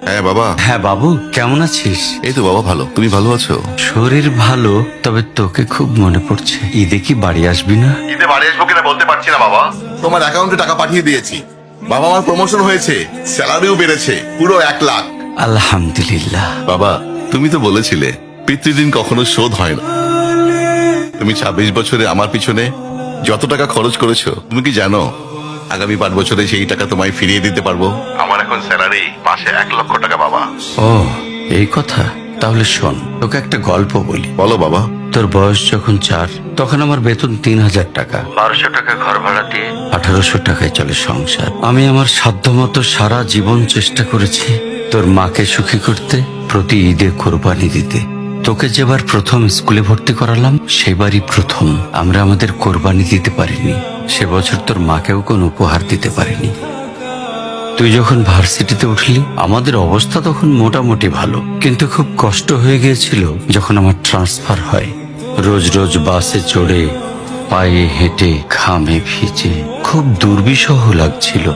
হ্যাঁ বাবা। হ্যাঁ বাবু, কেমন আছিস? এই তো বাবা ভালো, তুমি ভালো আছো? শরীর ভালো, তবে তোকে খুব মনে পড়ছে। ঈদে কি বাড়ি আসবি না? ঈদে বাড়ি আসবো কিনা বলতে পারছি না বাবা। তোমার অ্যাকাউন্টে টাকা পাঠিয়ে দিয়েছি বাবা, আমার প্রমোশন হয়েছে, স্যালারিও বেড়েছে পুরো 1 লাখ। আলহামদুলিল্লাহ। বাবা তুমি তো বলেছিলে পিতৃদিন কখনো শোধ হয় না। তুমি 26 বছরে আমার পিছনে যত টাকা খরচ করেছো, তুমি কি জানো আগামী 5 বছরে সেই টাকা তোমায় ফিরিয়ে দিতে পারবো। আমার এখন স্যালারি মাসে 1 লক্ষ টাকা বাবা। ও, এই কথা। তাহলে শোন, তোকে একটা গল্প বলি। বলো বাবা। তোর বয়স যখন 4, তখন আমার বেতন 3000 টাকা। 1200 টাকা ঘর ভাড়া দিয়ে 1800 টাকায় চলে সংসার। আমি আমার সাধ্যমতো সারা জীবন চেষ্টা করেছি তোর মাকে সুখী করতে, প্রতি ঈদে কোরবানি দিতে। তোকে যেবার প্রথম স্কুলে ভর্তি করালাম, সেবারই প্রথম আমরা আমাদের কোরবানি দিতে পারিনি। সে বছর তোর মাকেও কোনো উপহার দিতে পারিনি। তুই যখন ভার্সিটিতে উঠলি, আমাদের অবস্থা তখন মোটামুটি ভালো, কিন্তু খুব কষ্ট হয়ে গিয়েছিল যখন আমার ট্রান্সফার হয়। রোজ রোজ বাসে চড়ে, পায়ে হেঁটে, ঘামে ভিজে খুব দুর্বিষহ লাগছিল।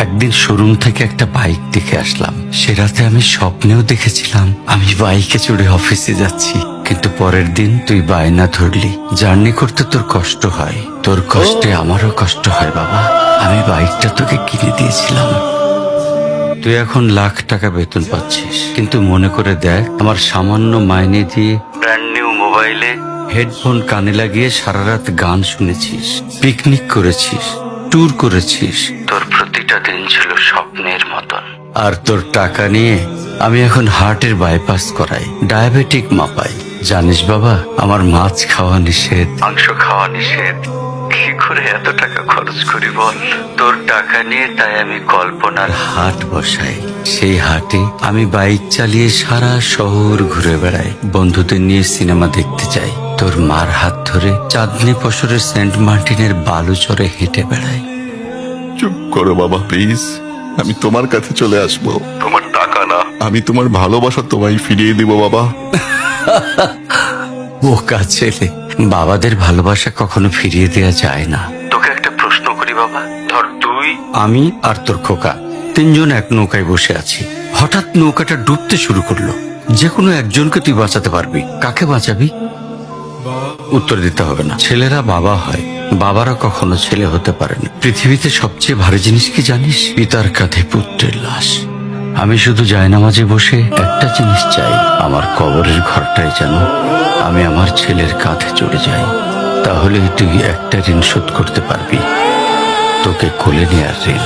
একদিন শোরুম থেকে একটা বাইক দেখে আসলাম। সে রাতে আমি স্বপ্নেও দেখেছিলাম আমি বাইকে চড়ে অফিসে যাচ্ছি। কিন্তু পরের দিন তুই বায়না ধরলি, জার্নি করতে তোর কষ্ট হয়। তোর কষ্টে আমারও কষ্ট হয় বাবা। আমি বাইকটা তোকে কিনে দিয়েছিলাম। তুই এখন লাখ টাকা বেতন পাচ্ছিস, কিন্তু মনে করে দেখ, আমার সামান্য মাইনে দিয়ে ব্র্যান্ড নিউ মোবাইলে হেডফোন কানে লাগিয়ে সারা রাত গান শুনেছিস, পিকনিক করেছিস, ট্যুর করেছিস। তোর প্রতিটা দিন ছিল স্বপ্নের মতন। আর তোর টাকা নিয়ে আমি এখন হার্টের বাইপাস করাই, ডায়াবেটিক মাপাই। জানিস বাবা, আমার মাছ খাওয়া নিষেধ, মাংস খাওয়া নিষেধ। কি করে এত টাকা খরচ করি বল? তোর টাকা নিয়ে তাই আমি কল্পনার হাট বসাই। সেই হাটে আমি বাইক চালিয়ে সারা শহর ঘুরে বেড়াই, বন্ধুদের নিয়ে সিনেমা দেখতে যাই, তোর মার হাত ধরে চাঁদনি পশরের সেন্ট মার্টিনের বালুচরে হেঁটে বেড়াই। চুপ করো বাবা প্লিজ, আমি তোমার কাছে চলে আসবো। তোমার টাকা না, আমি তোমার ভালোবাসা তোমায় ফিরিয়ে দিব বাবা। বোকা ছেলে, বাবাদের ভালোবাসা কখনো ফিরিয়ে দেয়া যায় না। তোকে একটা প্রশ্ন করি বাবা, ধর তুই, আমি আর তোর খোকা তিনজন এক নৌকায় বসে আছি। হঠাৎ নৌকাটা ডুবতে শুরু করলো। যে কোনো একজনকে তুই বাঁচাতে পারবি, কাকে বাঁচাবি? উত্তর দিতে হবে না। ছেলেরা বাবা হয়, বাবারা কখনো ছেলে হতে পারে না। পৃথিবীতে সবচেয়ে ভারী জিনিস কি জানিস? পিতার কাঁধে পুত্রের লাশ। আমি শুধু জায়নামাজে বসে একটা জিনিস চাই, আমার কবরের ঘরটায় যেন আমি আমার ছেলের কাঁধে চড়ে যাই। তাহলে তুই একটা ঋণ শোধ করতে পারবি, তোকে কোলে নেয়ার ঋণ।